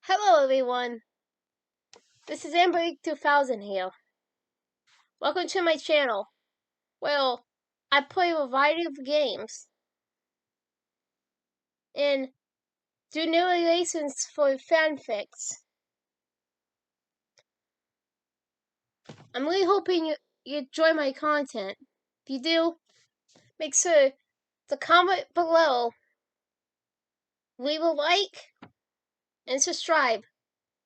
Hello everyone, this is AmberAnkNA here. Welcome to my channel. Well, I play a variety of games and do narrations for fanfics. I'm really hoping you enjoy my content. If you do, make sure to comment below, leave a like, and subscribe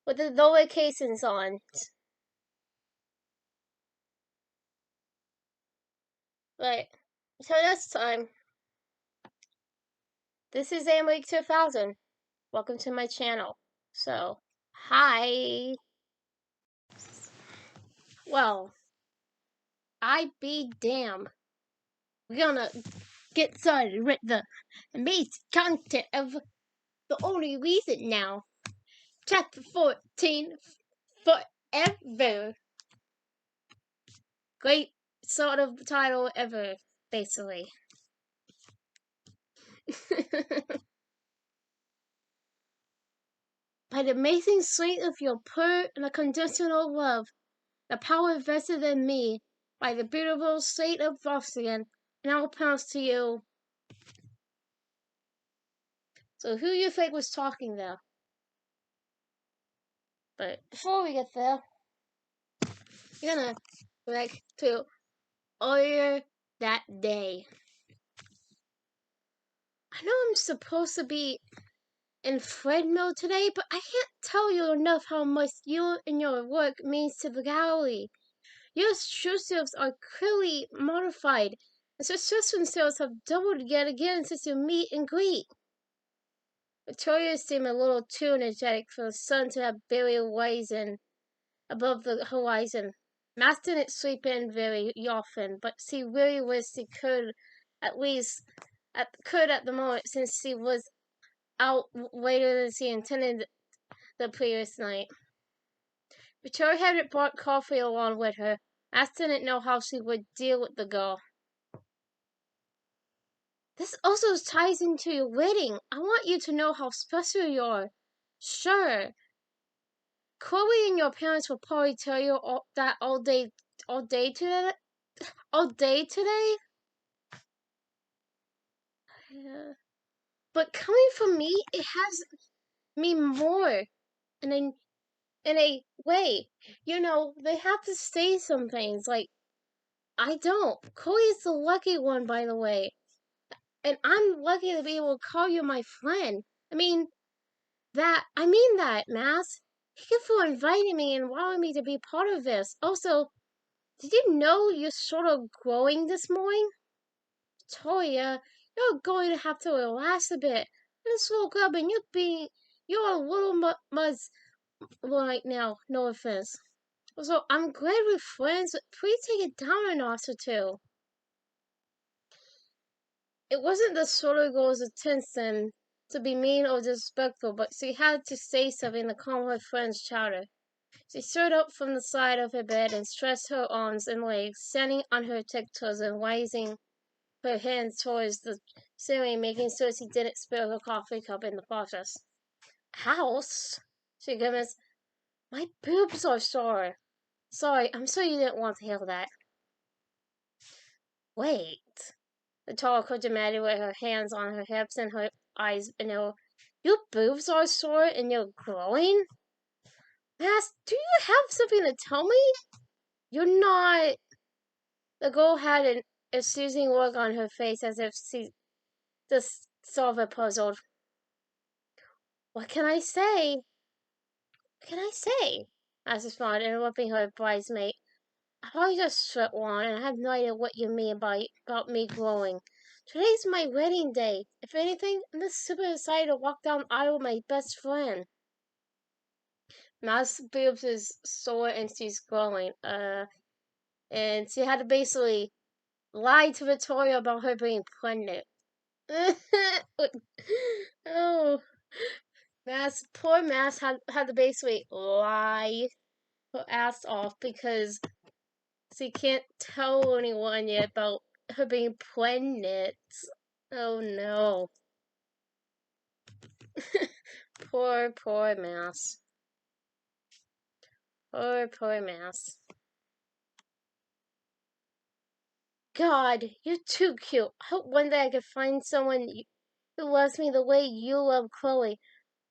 with the notifications on. Right, until next time, this is AmberAnkNA. Welcome to my channel. So, hi. Well, I be damned. We're gonna get started with the amazing content of the only reason now. Chapter 14, Forever. Great sort of title ever, basically. By the amazing strength of your pure and unconditional love, the power vested in me, by the beautiful state of Rossian, now pass to you. So who you think was talking there? But before we get there, we're gonna go back to earlier that day. I know I'm supposed to be in Fred mode today, but I can't tell you enough how much you and your work means to the gallery. Your true selves are clearly modified, and subscription sales have doubled yet again since your meet and greet. Victoria seemed a little too energetic for the sun to have barely risen above the horizon. Matt didn't sleep in very often, but she really wished he could at the moment, since she was out later than she intended the previous night. Victoria hadn't brought coffee along with her. Matt didn't know how she would deal with the girl. This also ties into your wedding. I want you to know how special you are. Sure, Chloe and your parents will probably tell you that all day today. Yeah. But coming from me, it has me more in a way. You know, they have to say some things like, I don't. Chloe's the lucky one, by the way. And I'm lucky to be able to call you my friend. I mean that, Mass. Thank you for inviting me and allowing me to be part of this. Also, did you know you're sort of growing this morning? Toya, you're going to have to relax a bit. I just woke up and you're a little muzz right now, no offense. So I'm glad we're friends, but please take it down a notch or two. It wasn't the sort of girl's intention to be mean or disrespectful, but she had to say something to calm her friend's chatter. She stood up from the side of her bed and stretched her arms and legs, standing on her tiptoes and raising her hands towards the ceiling, making sure she didn't spill her coffee cup in the process. House? She grimaced. My boobs are sore. Sorry, I'm sure you didn't want to hear that. Wait. The tall girl demanded with her hands on her hips and her eyes anew. Your boobs are sore and you're growing? Mass, do you have something to tell me? You're not. The girl had an accusing look on her face as if she just solved a puzzle. What can I say? What can I say? Asked his father, interrupting her bridesmaid. I probably just shut one, and I have no idea what you mean about me growing. Today's my wedding day. If anything, I'm just super excited to walk down the aisle with my best friend. Matt's boobs is sore and she's growing. And she had to basically lie to Victoria about her being pregnant. Oh, poor Mass had to basically lie her ass off because she can't tell anyone yet about her being pregnant. Oh no. Poor mouse. Poor mouse. God, you're too cute. I hope one day I could find someone who loves me the way you love Chloe.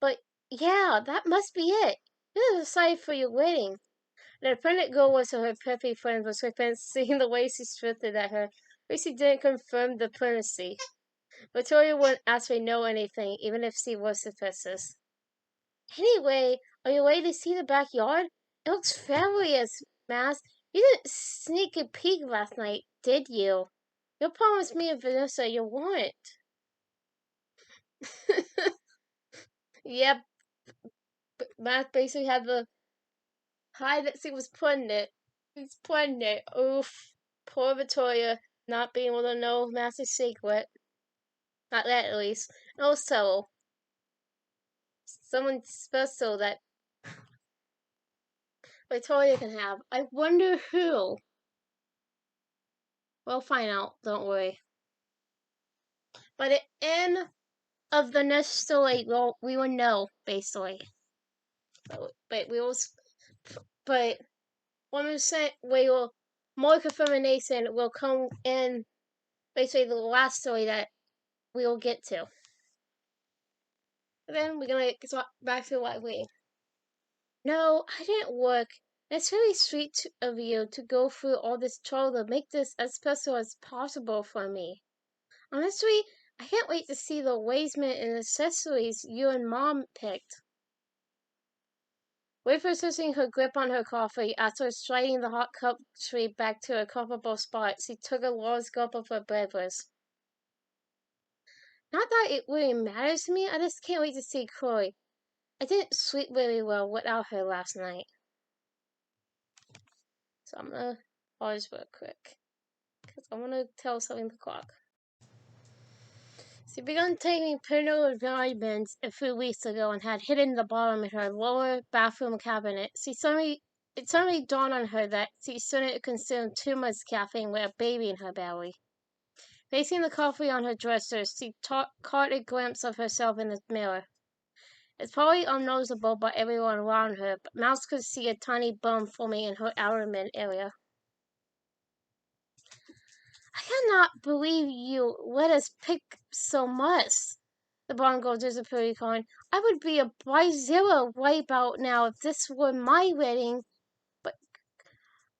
But yeah, that must be it. You're excited for your wedding. The pregnant girl was her perfect friend, was seeing the way she strutted at her. Lucy didn't confirm the pregnancy. Victoria wouldn't ask me no anything, even if she was suspicious. Anyway, are you ready to see the backyard? It looks fabulous, Mas. You didn't sneak a peek last night, did you? You promised me and Vanessa you wouldn't. Yep, Mas basically had the hide that she was putting it. He's putting it. Oof. Poor Victoria, not being able to know Mas's secret. Not that, at least. Also, someone special that Victoria can have. I wonder who. We'll find out, don't worry. But at the end of the next story, we will know, basically. But we will, but 1% we will, more confirmation will come in, basically the last story that we will get to. And then we're gonna get back to what we. No, I didn't work. It's really sweet of you to go through all this trouble to make this as special as possible for me. Honestly, I can't wait to see the arrangement and accessories you and Mom picked. Resisting her grip on her coffee, after sliding the hot cup tray back to a comfortable spot, she took a large gulp of her beverage. Not that it really matters to me, I just can't wait to see Chloe. I didn't sleep very well without her last night. So I'm gonna pause real quick, because I want to tell something to the clock. She began taking piano vitamins a few weeks ago and had hidden the bottom in her lower bathroom cabinet. It suddenly dawned on her that she shouldn't consume too much caffeine with a baby in her belly. Facing the coffee on her dresser, she caught a glimpse of herself in the mirror. It's probably unnoticeable by everyone around her, but Mouse could see a tiny bump forming in her abdomen area. I cannot believe you let us pick so much. The blonde girl disappeared, calling, I would be a Brazilla wipeout now if this were my wedding. But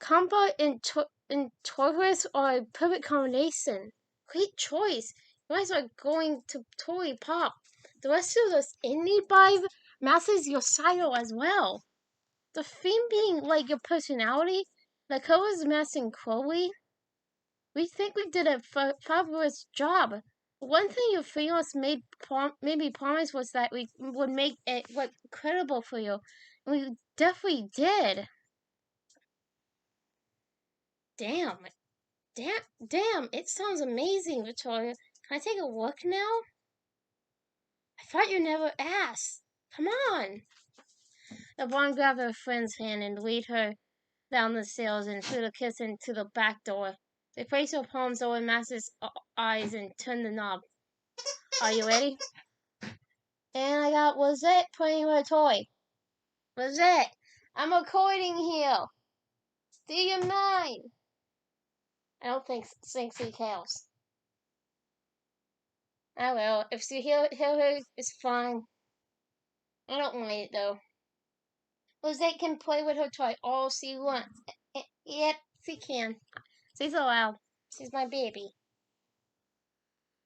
Kampa and Taurus are a perfect combination. Great choice. You guys are going to totally pop. The rest of us indie vibe matches your style as well. The theme being like your personality, the colors matching Chloe. We think we did a fabulous job. One thing your freelance made me promise was that we would make it look credible for you. And we definitely did. Damn, it sounds amazing, Victoria. Can I take a look now? I thought you never asked. Come on. The blonde grabbed her friend's hand and lead her down the stairs and through the kitchen to the back door. They placed her palms over Max's eyes and turned the knob. Are you ready? And I got Lizette playing with a toy. Lizette, I'm recording here. Do you mind? I don't think she cares. I will. If she hear her, it's fine. I don't mind it though. Lizette can play with her toy all she wants. Yep, she can. She's allowed. She's my baby.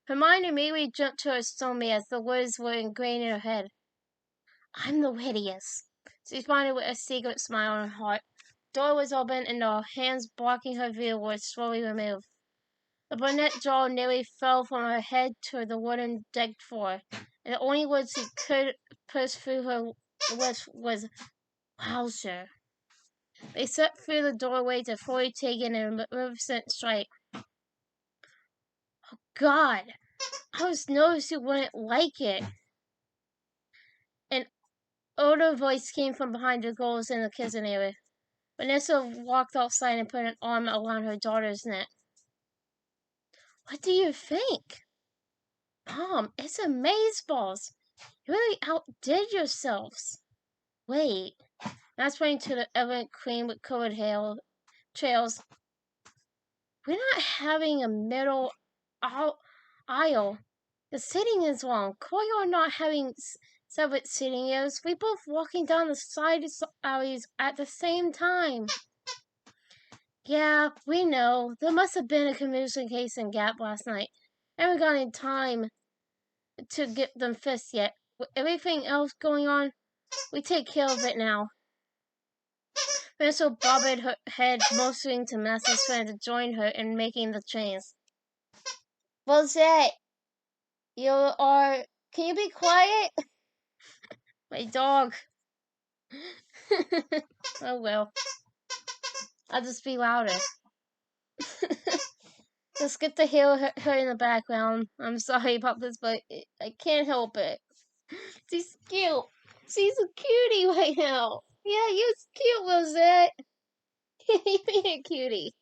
Hermione immediately jumped to her stomach as the words were ingrained in her head. I'm the wittiest. She responded with a secret smile on her heart. The door was open and the hands blocking her view were slowly removed. The brunette jaw nearly fell from her head to the wooden deck floor, and the only word she could push through her lips was Wowzer. They stepped through the doorway to fully take in a magnificent sight. Oh God, I was nervous you wouldn't like it. An older voice came from behind the girls in the kitchen area. Vanessa walked outside and put an arm around her daughter's neck. What do you think? Mom, it's amazeballs. You really outdid yourselves. Wait. That's pointing to the evident cream with colored trails. We're not having a middle aisle. The seating is wrong. Koi are not having separate seating areas. We both walking down the side alleys at the same time. Yeah, we know. There must have been a communication gap last night. I haven't got any time to get them fixed yet. With everything else going on, we take care of it now. Vanessa bobbed her head, motioning to Master's friend to join her in making the chains. What's that? Can you be quiet? My dog. Oh well. I'll just be louder. Just get to hear her in the background. I'm sorry about this, but I can't help it. She's cute. She's a cutie right now. Yeah, you're cute, Rosette. You're a cutie.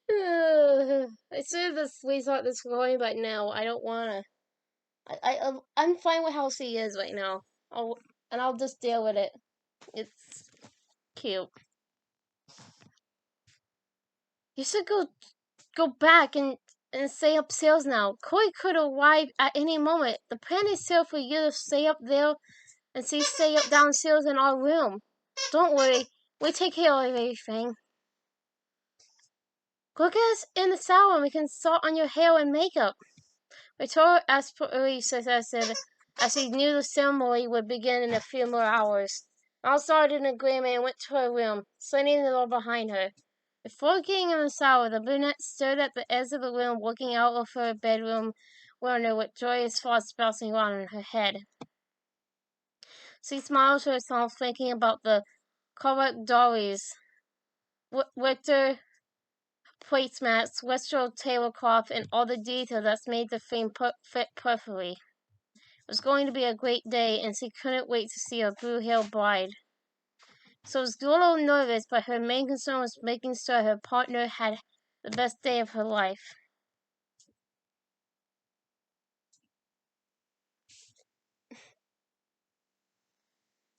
I should have restart this recording, but no, I don't wanna. I'm fine with how she is right now. I'll just deal with it. It's cute. You should go back and stay upstairs now. Koi could arrive at any moment. The plan is set for you to stay up there and she stay up downstairs in our room. Don't worry, we take care of everything. Go get us in the shower and we can start on your hair and makeup. Victoria asked Paris suggested, as she knew the ceremony would begin in a few more hours. All started in agreement and went to her room, slamming the door behind her. Before getting in the shower, the brunette stood at the edge of the room looking out of her bedroom window with joyous thoughts bouncing around in her head. She smiled to herself, thinking about the correct dollies, Victor placemats, Westro tablecloth, and all the detail that's made the frame fit perfectly. It was going to be a great day, and she couldn't wait to see her blue-haired bride. So she was a little nervous, but her main concern was making sure her partner had the best day of her life.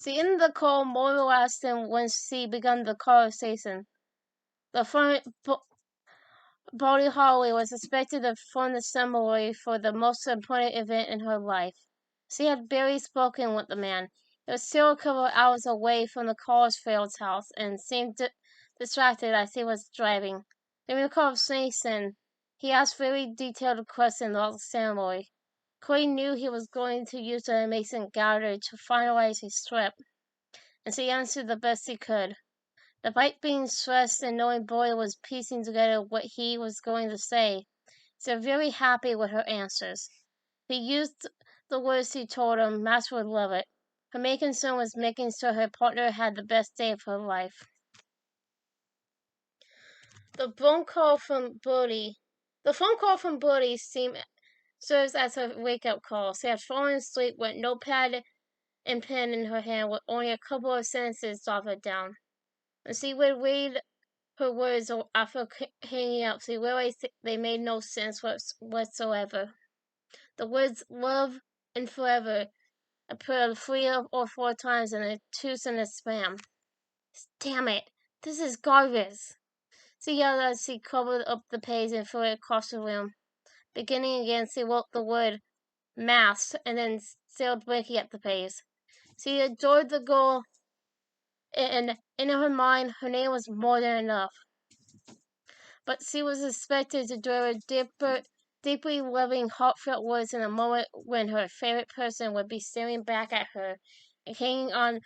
She ended the call more relaxed than when she began the conversation. The front Body Holly was expected to form the ceremony for the most important event in her life. She had barely spoken with the man. It was still a couple of hours away from the college-field's house and seemed distracted as he was driving. During the conversation, he asked very detailed questions about the ceremony. Corey knew he was going to use the amazing gathering to finalize his trip, and she answered the best he could. Despite being stressed and knowing Boy was piecing together what he was going to say, she was very happy with her answers. He used the words he told him, Master would love it. Her main concern was making sure her partner had the best day of her life. The phone call from Bertie serves as her wake-up call. She had fallen asleep with notepad and pen in her hand with only a couple of sentences jotted down. When she would read her words after hanging up, she realized they made no sense whatsoever. The words love and forever appeared 3 or 4 times in a 2-sentence spam. Damn it, this is garbage. She yelled as she covered up the page and threw it across the room. Beginning again, she wrote the word masked and then sailed blinking at the page. She adored the girl, and in her mind, her name was more than enough. But she was expected to deliver deeply loving, heartfelt words in a moment when her favorite person would be staring back at her and hanging on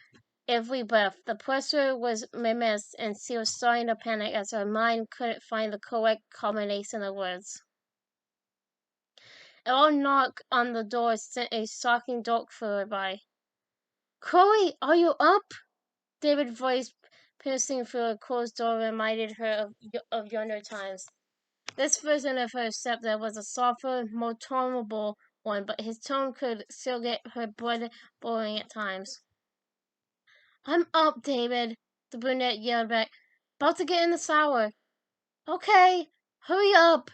every breath. The pressure was immense, and she was starting to panic as her mind couldn't find the correct combination of words. A loud knock on the door sent a shocking jolt further by. Chloe, are you up? David's voice piercing through a closed door reminded her of younger times. This version of her stepdad was a softer, more tolerable one, but his tone could still get her blood boiling at times. I'm up, David, the brunette yelled back. About to get in the shower. Okay, hurry up.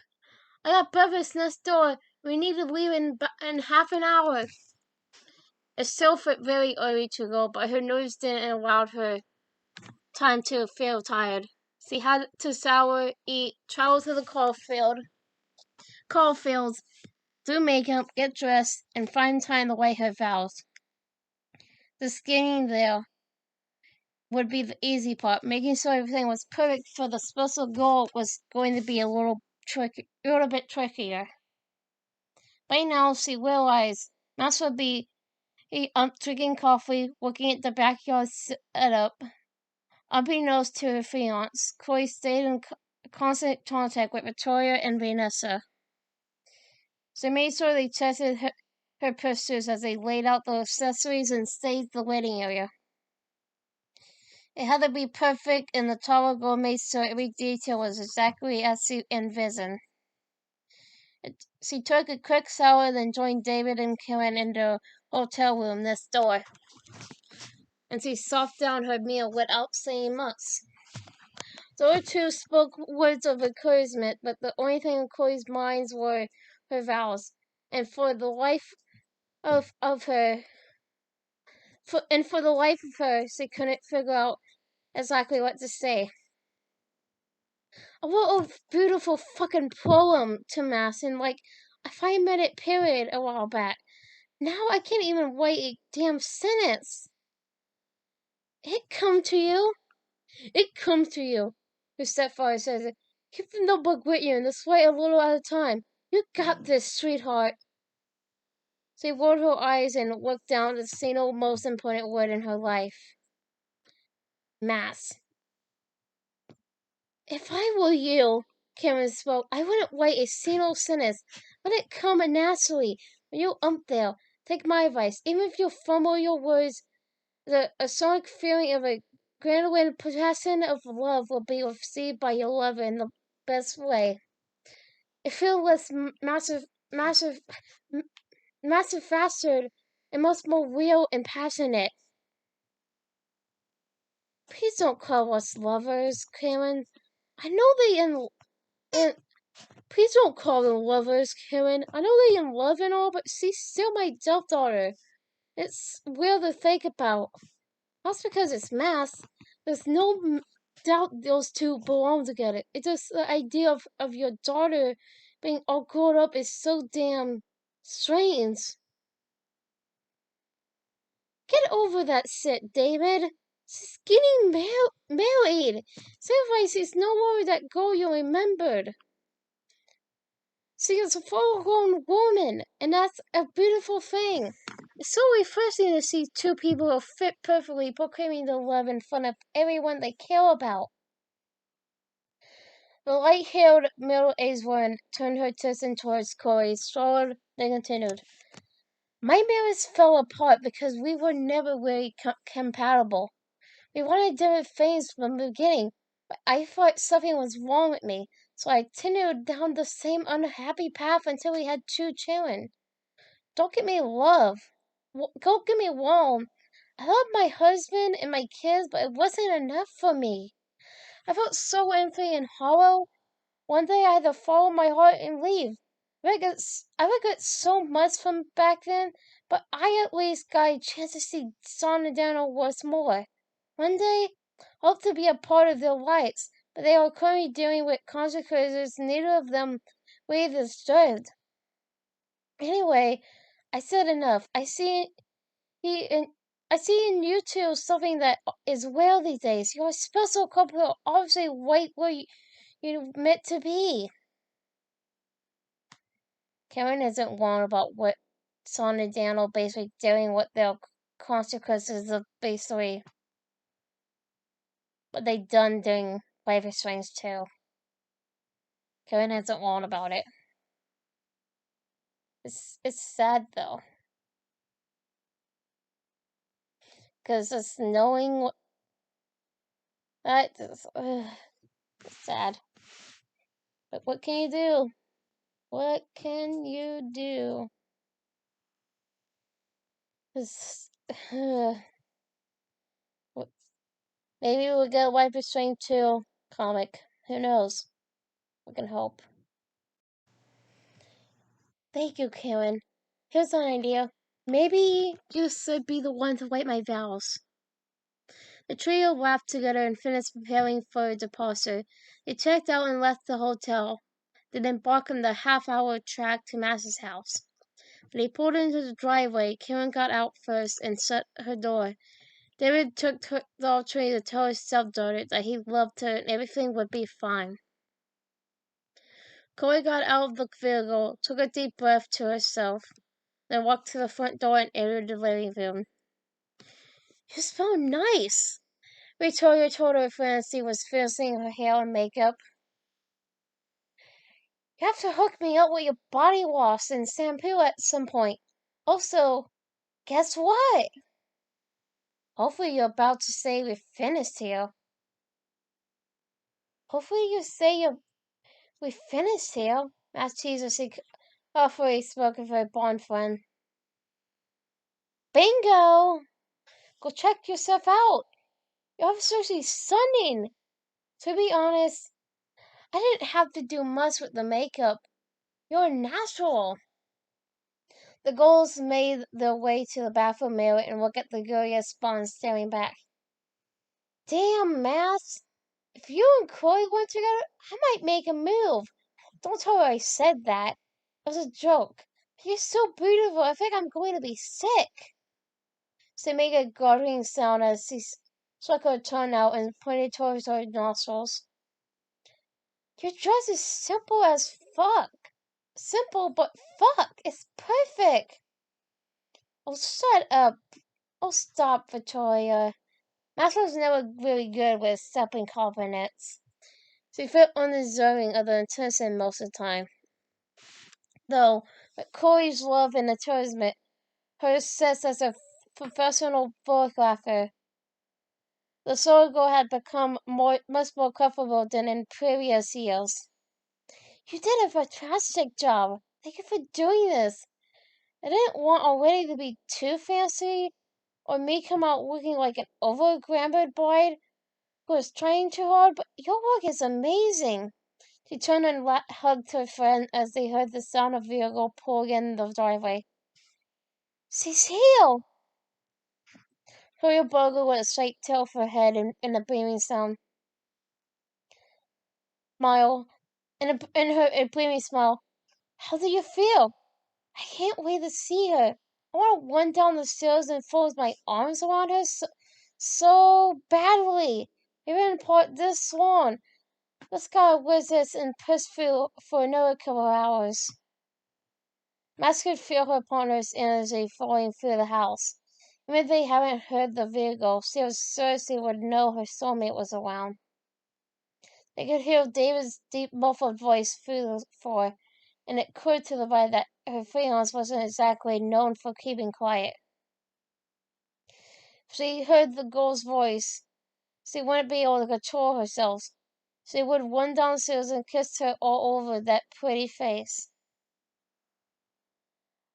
I got breakfast next door. We need to leave in half an hour. Estelle felt very early to go, but her nerves didn't allow her time to feel tired. She had to shower, eat, travel to the coalfields, do makeup, get dressed, and find time to write her vows. Just getting there would be the easy part. Making sure everything was perfect for the special goal was going to be a little bit trickier. By now, she realized Max would be drinking coffee, looking at the backyard setup. Unbeknownst to her fiance, Chloe stayed in constant contact with Victoria and Vanessa. She made sure they tested her pictures as they laid out the accessories and staged the wedding area. It had to be perfect, and the tall girl made sure every detail was exactly as she envisioned. She took a quick shower, then joined David and Karen in the hotel room next door, and she sopped down her meal without saying much. The two spoke words of encouragement, but the only thing in Chloe's mind were her vows, and for the life of her, she couldn't figure out exactly what to say. I wrote a beautiful fucking poem to Mass in like a 5-minute period a while back. Now I can't even write a damn sentence. It come to you. It comes to you. Her stepfather says it. Keep the notebook with you and just write a little at a time. You got this, sweetheart. She rolled her eyes and looked down at the single most important word in her life. Mass. If I were you, Cameron spoke, I wouldn't write a single sentence. Let it come naturally. When you're up there, take my advice. Even if you fumble your words, the sonic feeling of a genuine passion of love will be received by your lover in the best way. It feels less massive, faster, and much more real and passionate. Please don't call us lovers, Karen. I know they in Please don't call them lovers, Karen. I know they in love and all, but she's still my stepdaughter. It's weird to think about. That's because it's math. There's no doubt those two belong together. It's just the idea of your daughter being all grown up is so damn strange. Get over that shit, David. She's getting married. Sacrifice is no longer that girl you remembered. She is a full-grown woman, and that's a beautiful thing. It's so refreshing to see two people who fit perfectly proclaiming their love in front of everyone they care about. The light-haired, middle-aged woman turned her attention towards Corey, swallowed, then continued. My marriage fell apart because we were never really compatible. We wanted different things from the beginning, but I thought something was wrong with me, so I continued down the same unhappy path until we had 2 children. Don't get me wrong. I love my husband and my kids, but it wasn't enough for me. I felt so empty and hollow. One day I had to follow my heart and leave. I regret so much from back then, but I at least got a chance to see Son and Daniel once more. One day, I hope to be a part of their lives, but they are currently dealing with consequences neither of them really deserved. Anyway, I said enough. He in I see in you two something that is rare these days. You're a special couple who are obviously right where you're meant to be. Karen isn't wrong about what Son and Daniel basically doing with their consequences of basically what they done during Life is Strange 2. Karen isn't wrong about it. It's sad though. Because just knowing that is sad. But what can you do? What can you do? Maybe we'll get a Life is Strange 2 comic. Who knows? We can hope. Thank you, Karen. Here's an idea. Maybe you should be the one to wipe my vows. The trio laughed together and finished preparing for departure. They checked out and left the hotel, then embarked on the half-hour trek to Max's house. When they pulled into the driveway, Karen got out first and shut her door. David took the opportunity to tell his stepdaughter that he loved her and everything would be fine. Chloe got out of the vehicle, took a deep breath to herself, then walked to the front door and entered the living room. "You smell nice," Victoria told her friend as she was finishing her hair and makeup. "You have to hook me up with your body wash and shampoo at some point. Also, guess what? Hopefully you're about to say we're finished here. Hopefully you say we're finished here," Max teased as he halfway spoke of her blonde friend. "Bingo! Go check yourself out. You're absolutely stunning. To be honest, I didn't have to do much with the makeup. You're natural." The girls made their way to the bathroom mirror and looked at the curious Spawn staring back. "Damn, Max. If you and Chloe went together, I might make a move. Don't tell her I said that. It was a joke. You're so beautiful, I think I'm going to be sick." She made a gurgling sound as she stuck her tongue out and pointed towards her nostrils. "Your dress is simple as fuck. Simple, but fuck, it's perfect." "Oh, shut up. Oh, stop, Victoria." Max was never really good with accepting compliments. She felt undeserving of the attention most of the time. Though, with Chloe's love and encouragement, her success as a professional photographer, the solo girl had become much more comfortable than in previous years. "You did a fantastic job. Thank you for doing this. I didn't want our wedding to be too fancy, or me come out looking like an over-glamoured bride who was trying too hard, but your work is amazing." She turned and hugged her friend as they heard the sound of vehicle pulling in the driveway. "She's here!" Julia Bogle with a straight tail for her head and a beaming smile. A beaming smile. "How do you feel?" "I can't wait to see her. I want to run down the stairs and fold my arms around her so badly. Even part this long. Let's go with this and push through for another couple of hours." Max could feel her partner's energy flowing through the house. Even if they hadn't heard the vehicle, she was sure she would know her soulmate was around. They could hear David's deep, muffled voice through the floor, and it occurred to the boy that her fiance wasn't exactly known for keeping quiet. If she heard the girl's voice, she wouldn't be able to control herself. She would run downstairs and kiss her all over that pretty face.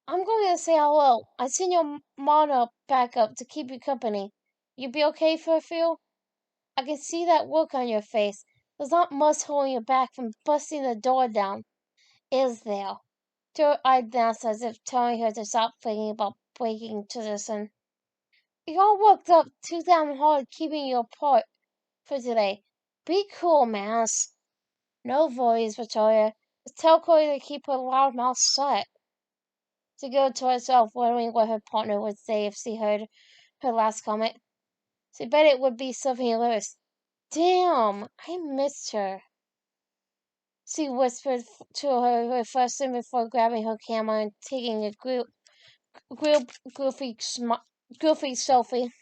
"I'm going to say hello. I sent your mom back up to keep you company. You be okay for a few? I can see that look on your face. There's not much holding you back from busting the door down, is there?" Her eyed down as if telling her to stop thinking about breaking tradition. "You all worked up too damn hard keeping you apart for today. Be cool, Mass." "No worries, Victoria. Just tell Chloe to keep her loud mouth shut." She giggled to herself, wondering what her partner would say if she heard her last comment. She bet it would be something hilarious. "Damn, I missed her," she whispered to her reflection before grabbing her camera and taking a goofy selfie.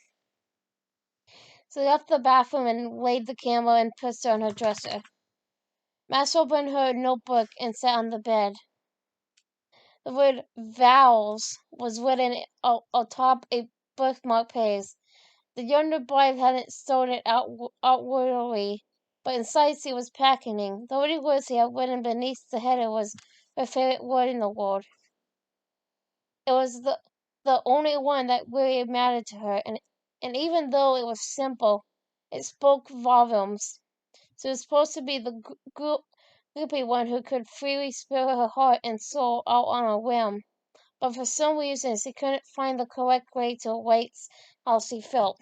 She left the bathroom and laid the camera and pistol on her dresser. Max opened her notebook and sat on the bed. The word "vows" was written atop a bookmark page. The younger bride hadn't stolen it outwardly, but inside she was packing. The only word she had written beneath the header was her favorite word in the world. It was the only one that really mattered to her, and even though it was simple, it spoke volumes. She was supposed to be the groupie one who could freely spill her heart and soul out on a whim, but for some reason she couldn't find the correct way to write how she felt.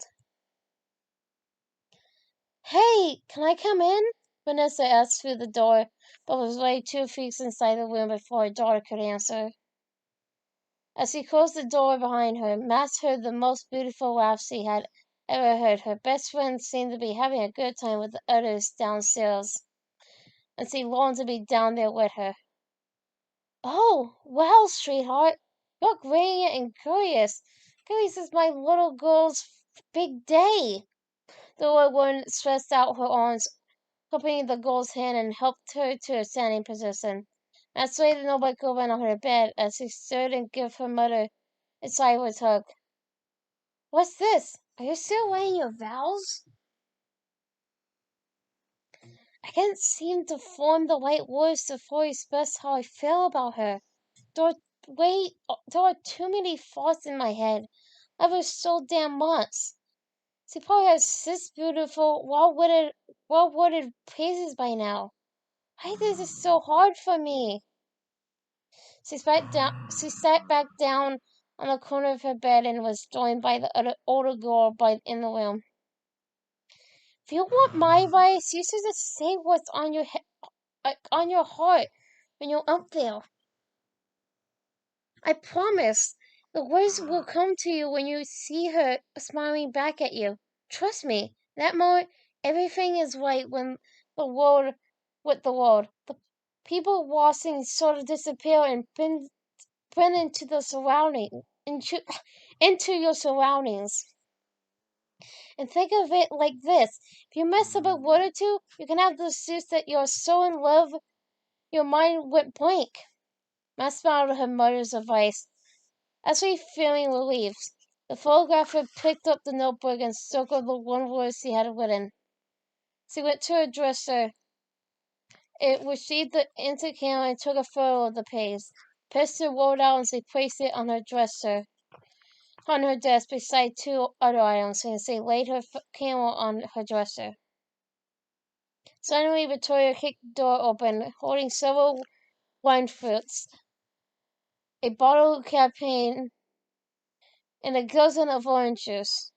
Hey, can I come in? Vanessa asked through the door, but was already 2 feet inside the room before her daughter could answer. As she closed the door behind her, Max heard the most beautiful laugh she had ever heard. Her best friend seemed to be having a good time with the others downstairs, and she longed to be down there with her. Oh, well, sweetheart, you're radiant and curious. This is my little girl's big day. The little woman stretched out her arms, gripping the girl's hand, and helped her to a standing position. Max laid the notebook open on her bed as she stood and gave her mother a sideways hug. What's this? Are you still weighing your vows? I can't seem to form the right words to fully express how I feel about her. There are, there are too many thoughts in my head. I was so damn months. She probably has six beautiful, well-worded phrases by now. Why is this so hard for me? She sat back down on the corner of her bed and was joined by the other older girl in the room. If you want my advice, you should just say what's on on your heart when you're up there. I promise. The words will come to you when you see her smiling back at you. Trust me. That moment, everything is right when the world, with the world. The people watching sort of disappear and blend into the into your surroundings. And think of it like this. If you mess up a word or two, you can have the excuse that you're so in love your mind went blank. Ma smiled at her mother's advice. As she feeling relieved, the photographer picked up the notebook and circled the one word she had written. She went to her dresser. It received the instant camera and took a photo of the page. Pistol rolled out and she placed it on her dresser, on her desk beside two other items, and she laid her camera on her dresser. Suddenly, Victoria kicked the door open, holding several wine fruits, a bottle of champagne, and a dozen of orange juice.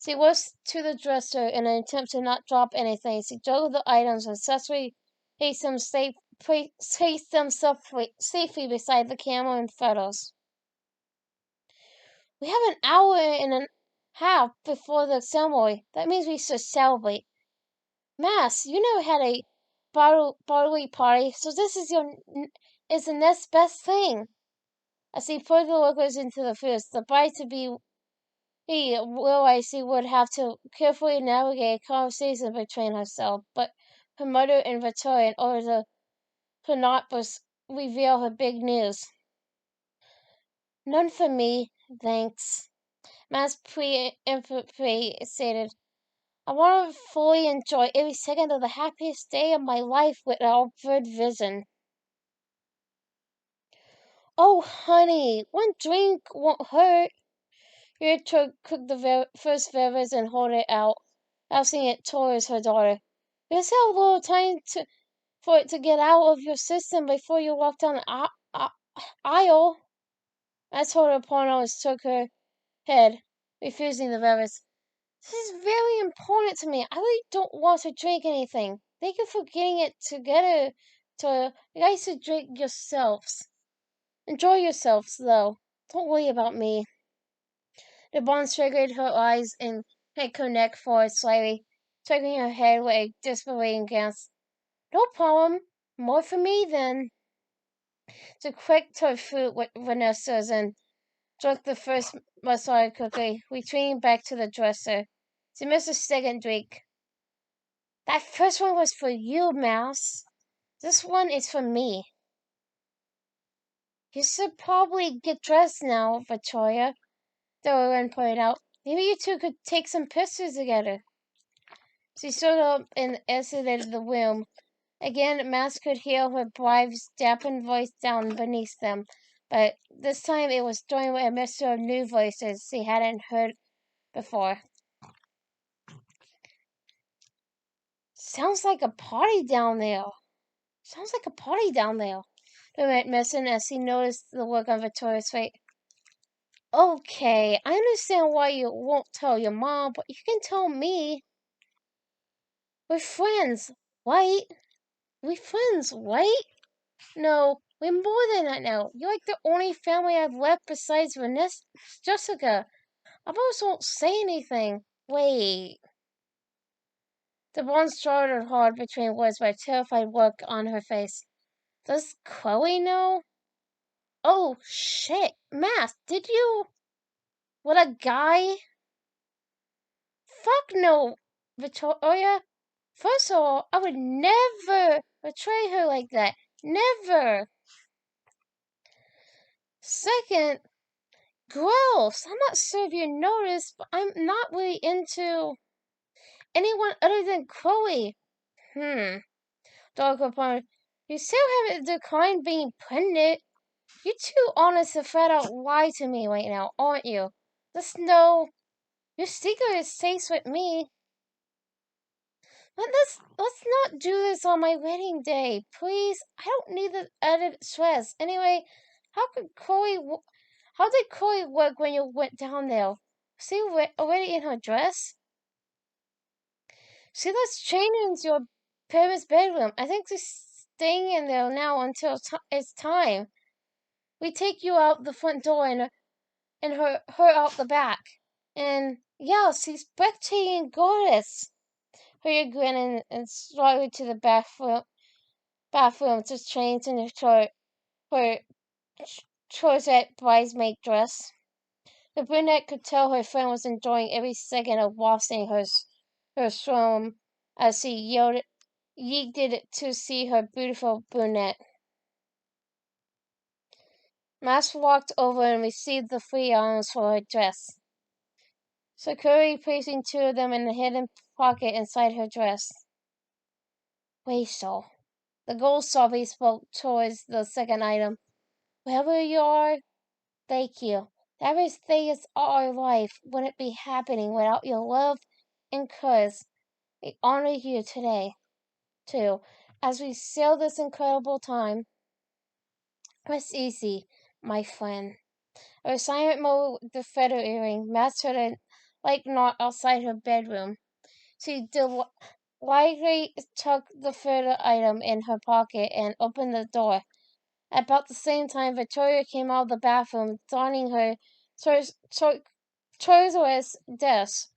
She was to the dresser in an attempt to not drop anything. She juggled the items and successfully placed them safely beside the camera and photos. We have an hour and a half before the ceremony. That means we should celebrate. Mass, you never had a barley party, so this is the next best thing. As he poured the liquids into the fruits, the bride-to-be realized she would have to carefully navigate a conversation between herself, but her mother and Victoria in order to not reveal her big news. None for me, thanks. Mass stated, I want to fully enjoy every second of the happiest day of my life without bird vision. Oh, honey, one drink won't hurt. Here took the first beverage and hold it out, passing it towards her daughter. You just have a little time for it to get out of your system before you walk down the aisle. I told her porno and shook her head, refusing the beverage. This is very important to me. I really don't want to drink anything. Thank you for getting it together. You guys should drink yourselves. Enjoy yourselves, though. Don't worry about me. The bond straightened her eyes and hit her neck forward slightly, shaking her head with a dispiriting glance. No problem. More for me, then. She clicked her foot with Vanessa's and took the first masala cookie, retreating back to the dresser. She missed a second drink. That first one was for you, Mouse. This one is for me. You should probably get dressed now, Victoria, the woman pointed out. Maybe you two could take some pictures together. She stood up and exited the room. Again, Max could hear her bride's dampened voice down beneath them, but this time it was joined with a mixture of new voices she hadn't heard before. Sounds like a party down there. went missing as he noticed the look on Victoria's face. Okay, I understand why you won't tell your mom, but you can tell me. We're friends, right? We're friends, right? No, we're more than that now. You're like the only family I've left besides Vanessa, Jessica. I almost won't say anything. Wait. The bond struggled hard between words by a terrified look on her face. Does Chloe know? Oh, shit. Math, did you? What a guy? Fuck no, Victoria. First of all, I would never betray her like that. Never. Second, gross. I'm not sure if you noticed, but I'm not really into anyone other than Chloe. Dog replied, you still haven't declined being pregnant. You're too honest to flat out lie to me right now, aren't you? Your secret is safe with me. Let's not do this on my wedding day, please. I don't need the added stress. Anyway, how did Chloe look when you went down there? Was she already in her dress? She lets change into your parents' bedroom. I think she's staying in there now until it's time. We take you out the front door and her out the back. And yeah, she's breathtaking gorgeous. Her grinning and struggled to the bathroom to change into her Choisette bridesmaid dress. The brunette could tell her friend was enjoying every second of washing her swim as she yeeted to see her beautiful brunette. Max walked over and received the 3 items for her dress, securely placing 2 of them in the hidden pocket inside her dress. Rachel. The gold softly spoke towards the second item. Wherever you are, thank you. Everything is our life wouldn't be happening without your love and courage. We honor you today, too, as we sail this incredible time. Rest easy, my friend. Her silent mode with the feather earring matched her like knot outside her bedroom. She lightly took the feather item in her pocket and opened the door. About the same time, Victoria came out of the bathroom, donning her tortoise dress.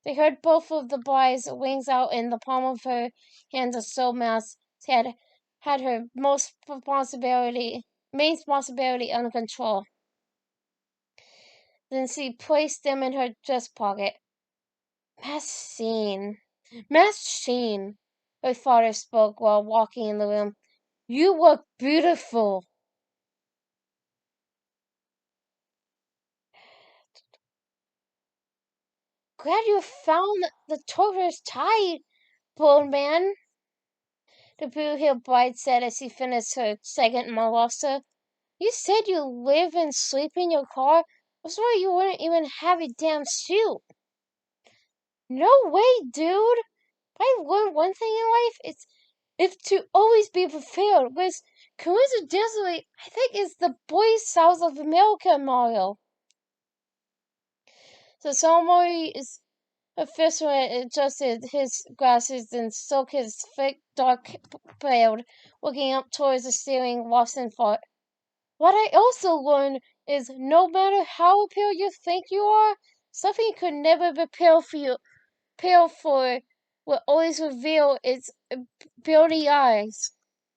They heard both of the boys' wings out in the palm of her hands as so Mouse had her main responsibility under control. Then she placed them in her dress pocket. Machine. Machine. Her father spoke while walking in the room. You look beautiful. Glad you found the tortoise tied, bold man. The blue-haired bride said as she finished her second mimosa. You said you live and sleep in your car. I swear you wouldn't even have a damn suit. No way, dude. If I learned one thing in life, it's to always be prepared. Which, coincidentally, I think is the Boy Scouts of America motto. The ceremony is officially adjusted his glasses and soaked his thick, dark beard, looking up towards the ceiling, lost in thought. What I also learned is no matter how pale you think you are, something could never prepare for will always reveal its beauty eyes.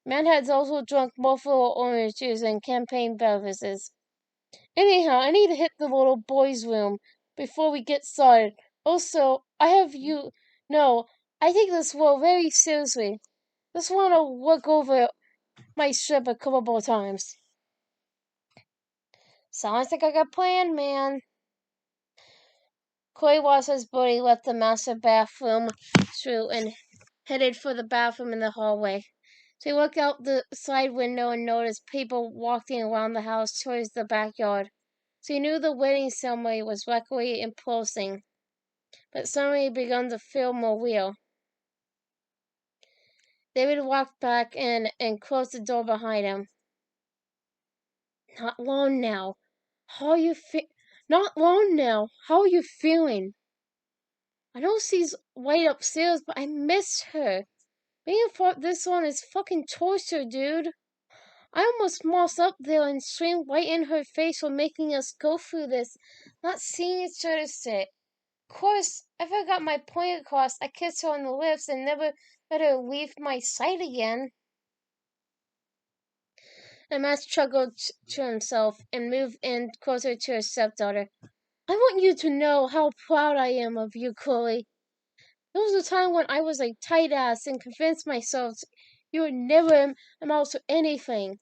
Man has also drunk multiple orange juice and campaign beverages. Anyhow, I need to hit the little boy's room before we get started. Also, I take this role very seriously. Just want to look over my strip a couple more times. Sounds like I got planned, man. Chloe Watson's body left the master bathroom through and headed for the bathroom in the hallway. She looked out the side window and noticed people walking around the house towards the backyard. She knew the wedding ceremony was rapidly impulsing, but suddenly begun to feel more real. David walked back in and closed the door behind him. Not long now. How are you Not long now. How are you feeling? I know she's way upstairs, but I miss her. Being for this one is fucking torture, dude. I almost mossed up there and screamed right in her face for making us go through this, not seeing each other sit. Of course, if I got my point across, I kissed her on the lips and never let her leave my sight again. The man chuckled to himself and moved in closer to his stepdaughter. I want you to know how proud I am of you, Chloe. There was a time when I was a tight ass and convinced myself you would never amount to anything.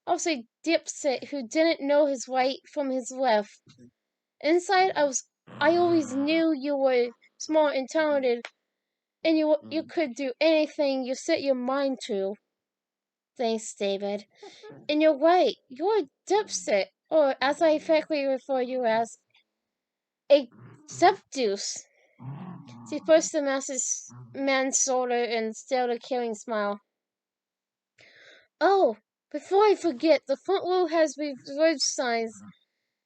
I was a dipset who didn't know his right from his left. Inside, I always knew you were smart and talented, and you could do anything you set your mind to. Thanks, David. And you're right, you're a dipset, or as I affectionately refer you as, a seduce. She pushed the man's shoulder and still a killing smile. Oh, before I forget, the front row has reserved signs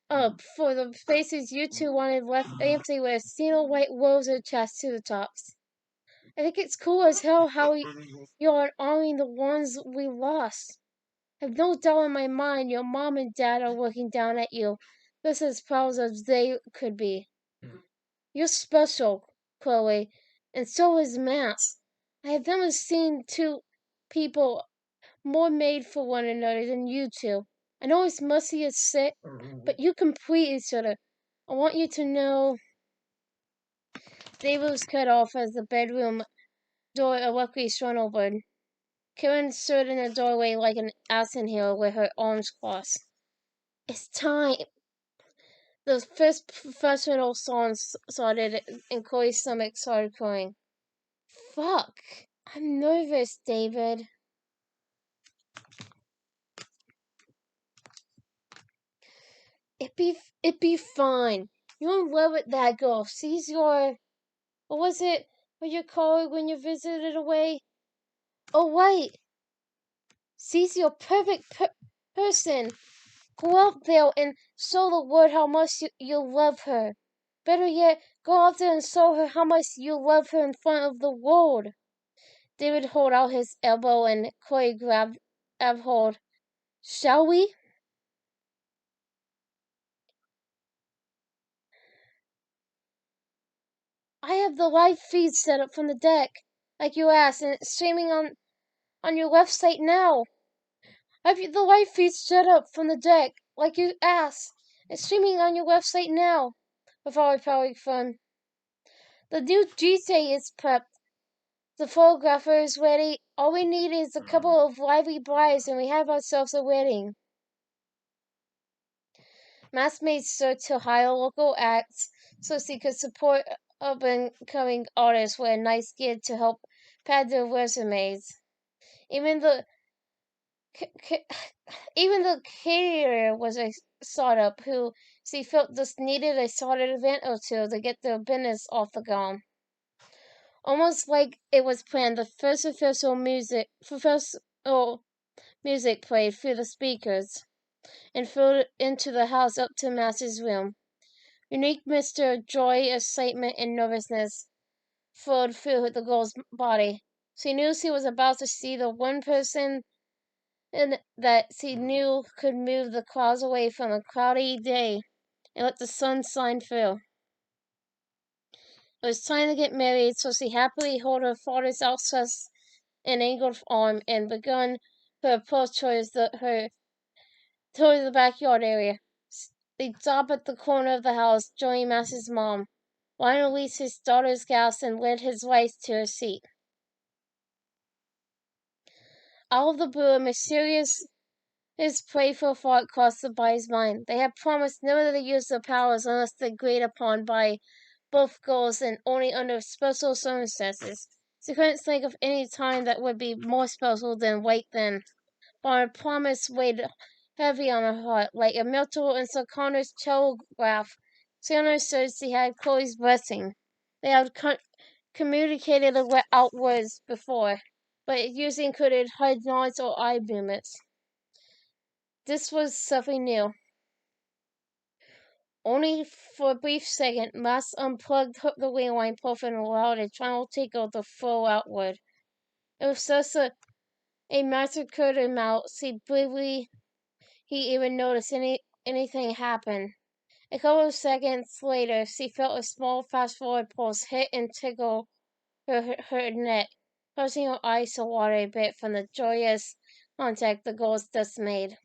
up for the spaces you two wanted left empty with steel white rows attached to the tops. I think it's cool as hell how you're honoring the ones we lost. I have no doubt in my mind your mom and dad are looking down at you, just as proud as they could be. You're special, Chloe, and so is Matt. I have never seen two people more made for one another than you two. I know it's messy as shit, but you complete each other. I want you to know. David was cut off as the bedroom door abruptly swung open. Karen stood in the doorway like an ashen heel with her arms crossed. It's time. The first professional song started and Chloe's stomach started crying. Fuck. I'm nervous, David. It'd be fine. You're in love with that girl. She's your... What was it? What you call it when you visited away? Oh, wait. She's your perfect person. Go out there and show the world how much you love her. Better yet, go out there and show her how much you love her in front of the world. David held out his elbow and Chloe grabbed hold. Shall we? I have the live feed set up from the deck, like you asked, and it's streaming on your website now. I have the live feed set up from the deck, like you asked. It's streaming on your website now. Before probably fun. The new DJ is prepped. The photographer is ready. All we need is a couple of lively brides, and we have ourselves a wedding. Mass made sure to hire local acts so she could support up and coming artists with a nice gig to help pad their resumes. Even the even the caterer was a startup who she felt just needed a solid event or two to get their business off the ground. Almost like it was planned, the first official music played through the speakers and filled into the house up to Mass's room. Unique mixture of joy, excitement, and nervousness flowed through the girl's body. She knew she was about to see the one person that she knew could move the clouds away from a cloudy day and let the sun shine through. It was time to get married, so she happily held her father's outstretched and angled arm and began her approach towards the backyard area. They stopped at the corner of the house, joining Mass's mom. Ryan released his daughter's gasp and led his wife to her seat. Out of the blue, a mysterious playful thought crossed the boy's mind. They had promised never to use their powers unless agreed upon by both girls and only under special circumstances. She couldn't think of any time that would be more special than right then. But a promise weighed heavy on her heart, like a metal in Sir Connor's telegraph. She understood she had Chloe's blessing. They had communicated outwards before, but it usually included hard nods or eye movements. This was something new. Only for a brief second, Max unplugged the rewind puff and allowed a final tickle to flow outward. It was such a massacred amount, he believed he even noticed anything happen. A couple of seconds later, she felt a small fast-forward pulse hit and tickle her neck, causing her eyes to water a bit from the joyous contact the girls just made.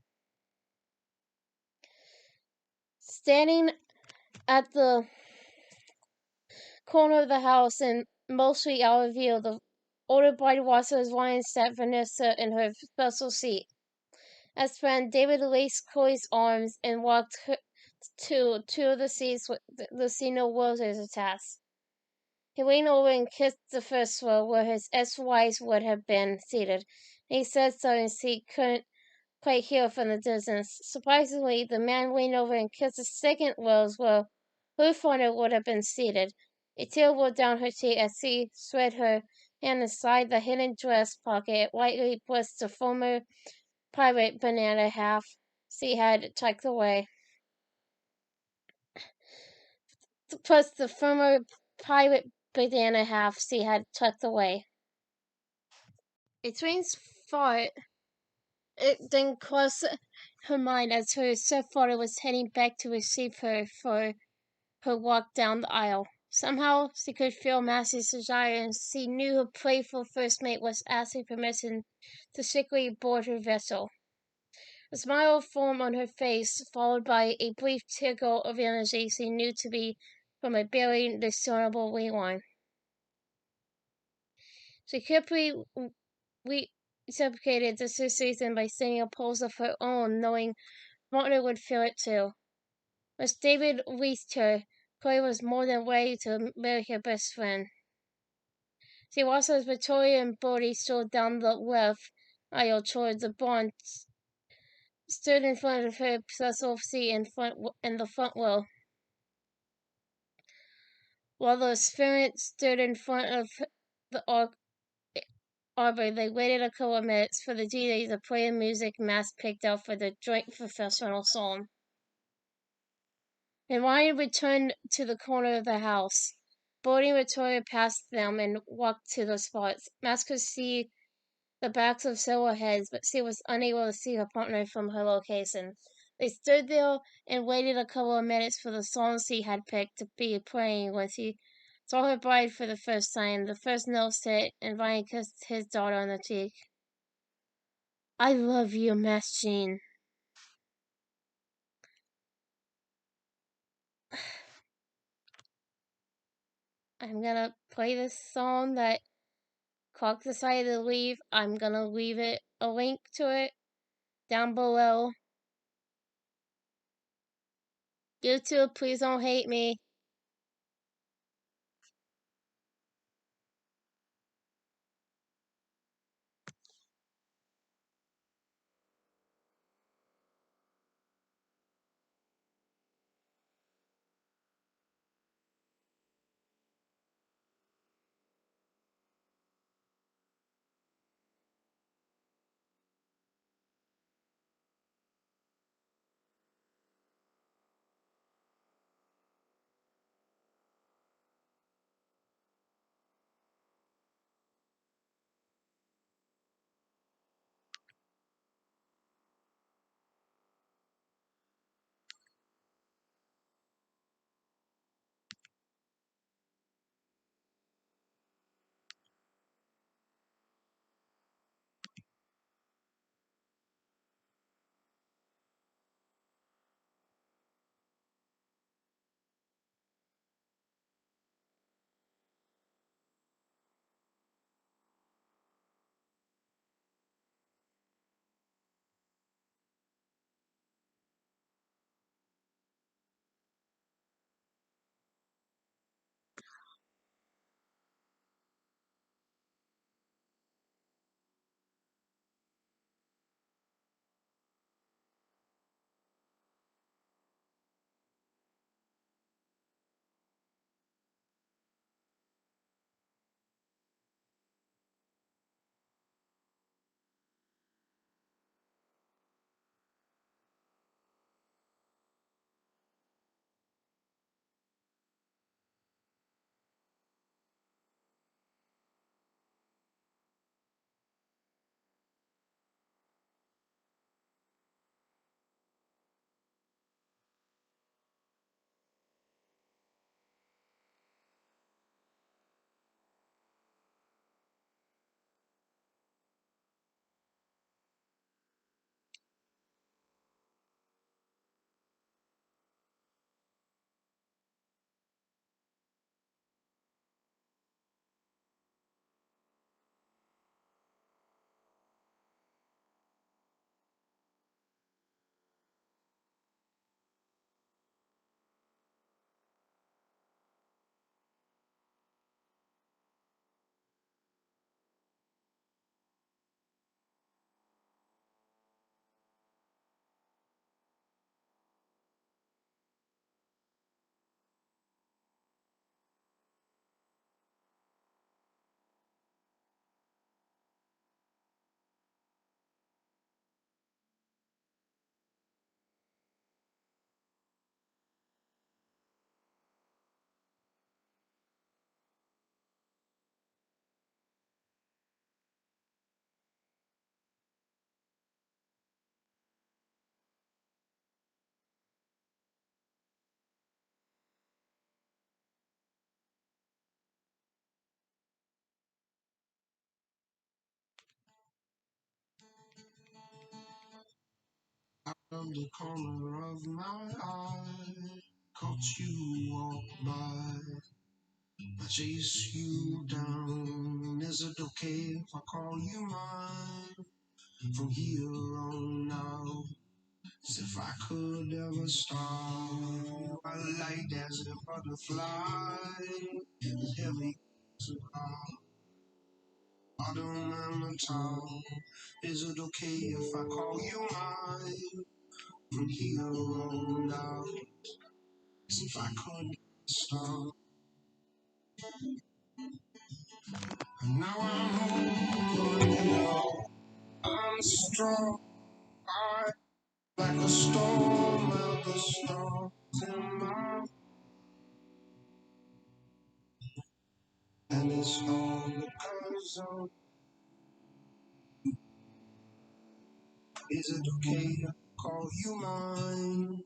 Standing at the corner of the house and mostly out of view, the older bride watchers lying sat Vanessa in her special seat. As friend, David released Chloe's arms and walked her to two of the seats with the Sino roses attached. He leaned over and kissed the first row where his ex-wives would have been seated. He said something she couldn't quite hear from the distance. Surprisingly, the man leaned over and kissed the second rows where her father would have been seated. A tear rolled down her cheek as she slid her hand inside the hidden dress pocket, lightly pressed the former private banana half she had tucked away. Plus the former private banana half she had tucked away. A train thought it then crossed her mind as her stepfather was heading back to receive her for her walk down the aisle. Somehow she could feel Max's desire, and she knew her playful first mate was asking permission to secretly board her vessel. A smile formed on her face, followed by a brief tickle of energy she knew to be from a barely discernible rewind. She quickly reciprocated the situation by sending a pulse of her own, knowing Martin would feel it too. As David reached her, Chloe was more than ready to marry her best friend. She watched as Victoria and Bodie strolled down the left aisle towards the barn, stood in front of her special seat in the front row, while the spirit stood in front of the arbor. They waited a couple of minutes for the DJ to play the music Max picked out for the joint professional song. And Ryan returned to the corner of the house. Bodie and Victoria passed them and walked to the spots. Max could see the backs of several heads, but she was unable to see her partner from her location. They stood there and waited a couple of minutes for the song she had picked to be playing when she saw her bride for the first time. The first note hit, and Ryan kissed his daughter on the cheek. I love you, Max Jean. I'm gonna play this song that Clark decided to leave. I'm gonna leave it a link to it down below. YouTube, please don't hate me. the corner of my eye, caught you walk by. I chase you down. Is it okay if I call you mine? From here on out, as if I could ever stop. I light as a butterfly, as heavy as a cloud. Bottom and the top. Is it okay if I call you mine? From here on out, as if I could stop. And now I'm open. I'm strong, I like a storm out the stars in my, and it's all because of. Is it okay to call you mine?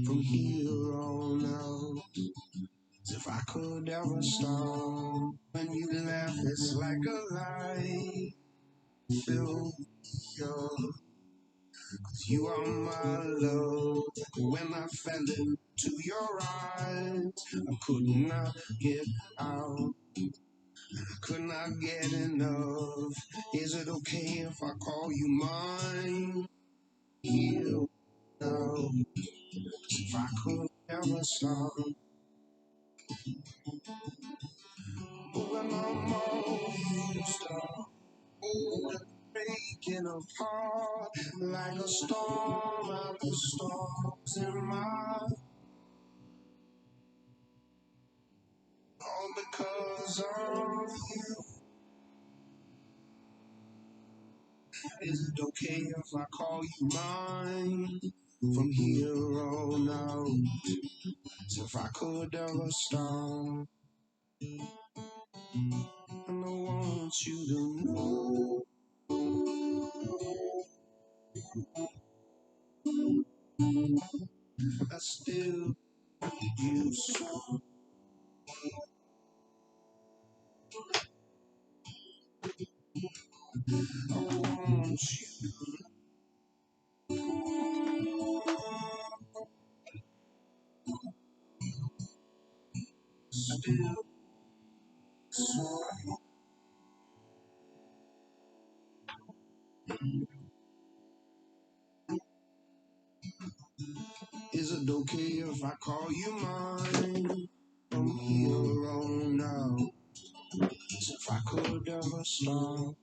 From here on out, as if I could ever stop. When you laugh, it's like a lie. Fill your, you are my love. When I fell into your eyes, I could not get out. I could not get enough. Is it okay if I call you mine? Here now, if I could ever stop. But when I'm all used up, oh, breaking apart like a storm out the stars in my, all because of you. Is it okay if I call you mine? From here on out, as if I could ever stop. And I want you to know I still you so. I want you still so. Is it okay if I call you mine? From here on out, as if I could ever stop.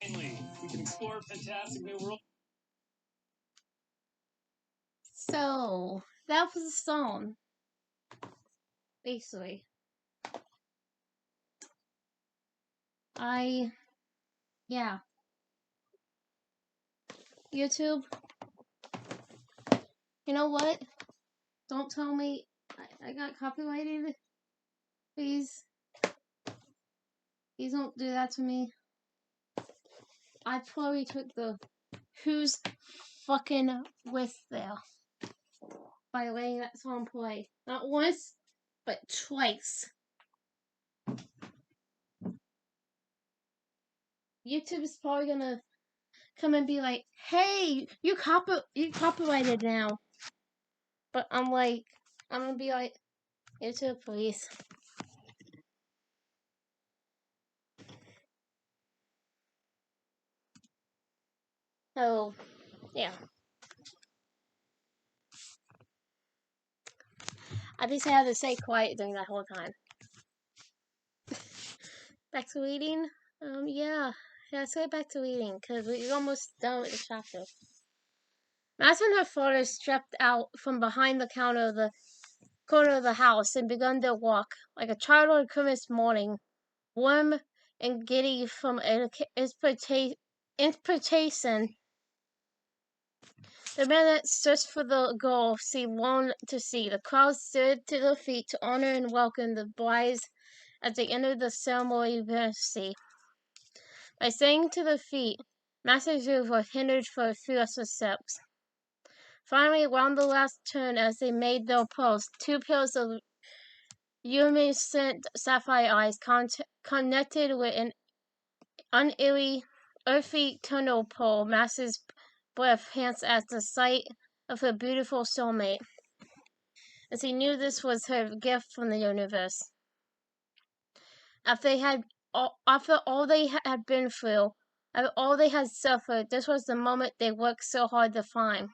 Finally, we can explore a fantastic new world. So that was the song, basically. Yeah, YouTube. You know what? Don't tell me I got copyrighted. Please. Please don't do that to me. I probably took the who's fucking with there by letting that song play. Not once, but twice. YouTube is probably gonna come and be like, "Hey, you copyrighted now." But I'm gonna be like, YouTube, please. So, yeah. I basically had to stay quiet during that whole time. Back to reading? Yeah. Yeah, let's get back to reading, because we're almost done with the chapter. Max and her father stepped out from behind the corner of the house and began their walk, like a child on Christmas morning, warm and giddy from inspiration. The men that searched for the girl seemed long to see. The crowd stood to their feet to honor and welcome the brides as they entered the ceremony university. By staying to their feet, Master's Groove were hindered for a few extra steps. Finally, around the last turn as they made their pulse, two pairs of luminescent sapphire eyes connected with an unearthly, earthy tunnel pole. Master's breath pants at the sight of her beautiful soulmate, as he knew this was her gift from the universe. After all they had been through, after all they had suffered, this was the moment they worked so hard to find.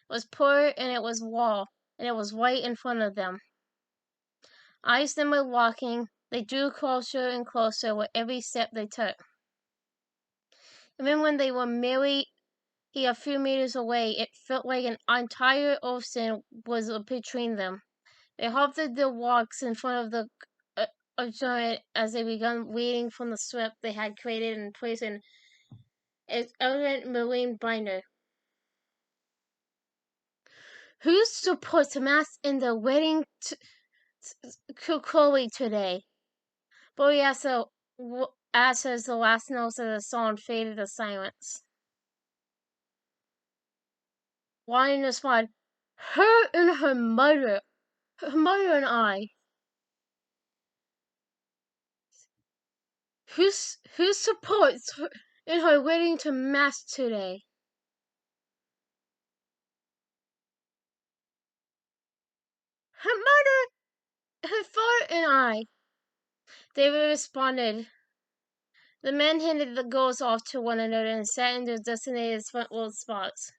It was poor and it was raw, and it was right in front of them. As they were walking, they drew closer and closer with every step they took. Even when they were merely a few meters away, it felt like an entire ocean was between them. They halted their walks in front of the giant as they began reading from the script they had created and placed in its elegant marine binder. Who supposed to mass in the wedding to Chloe today? Boy asked as the last notes of the song faded to silence. Ryan responded, "Her and her mother and I. Who supports her in her wedding to mass today?" "Her mother, her father, and I," David responded. The men handed the girls off to one another and sat in their designated front row spots.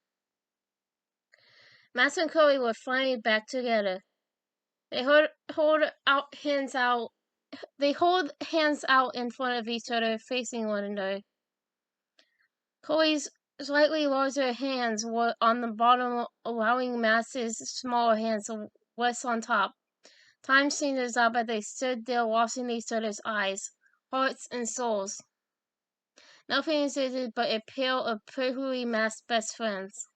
Max and Chloe were finally back together. They hold hands out in front of each other, facing one another. Chloe's slightly larger hands were on the bottom, allowing Max's smaller hands to rest on top. Time seemed to stop as they stood there watching each other's eyes, hearts, and souls. Nothing existed but a pair of perfectly matched best friends.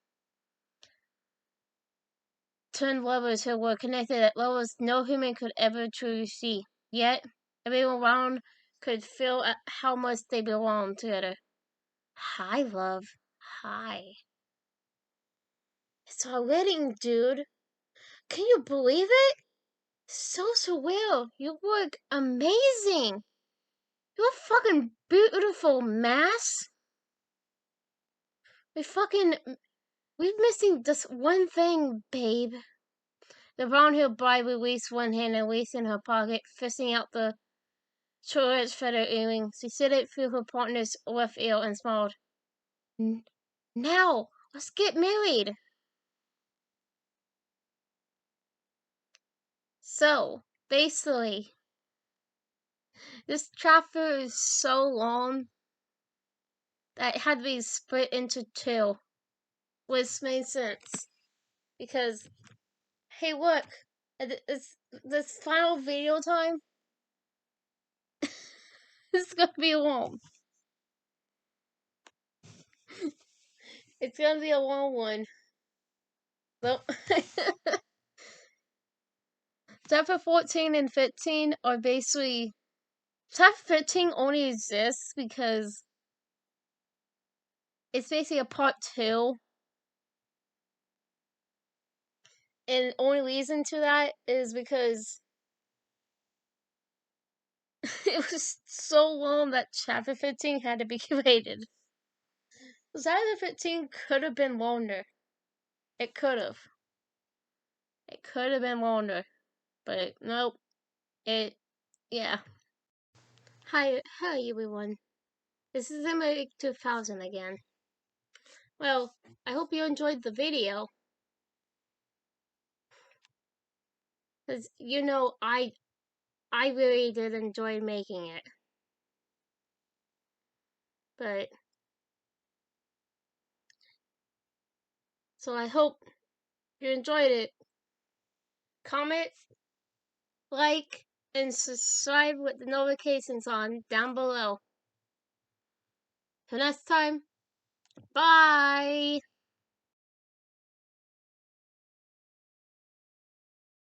Turned lovers who were connected at levels no human could ever truly see. Yet, everyone around could feel how much they belonged together. Hi, love. Hi. It's our wedding, dude. Can you believe it? So surreal. You look amazing. You're fucking beautiful, Mass. We're missing just one thing, babe. The brown-haired bride released one hand and reached in her pocket, fisting out the short feather earring. She slid it through her partner's left ear and smiled. Now, let's get married. So, basically, this chapter is so long that it had to be split into two, which made sense. Because, hey, look, it's this final video time. It's gonna be long. It's gonna be a long one. So, chapter 14 and 15 are basically. Chapter 15 only exists because it's basically a part 2. And the only reason to that is because it was so long that chapter 15 had to be created. Chapter 15 could have been longer. It could have. It could have been longer. But nope. Yeah. Hi everyone. This is Emma 2000 again. Well, I hope you enjoyed the video. Because, I really did enjoy making it. But, so I hope you enjoyed it. Comment, like, and subscribe with the notifications on down below. Till next time, bye!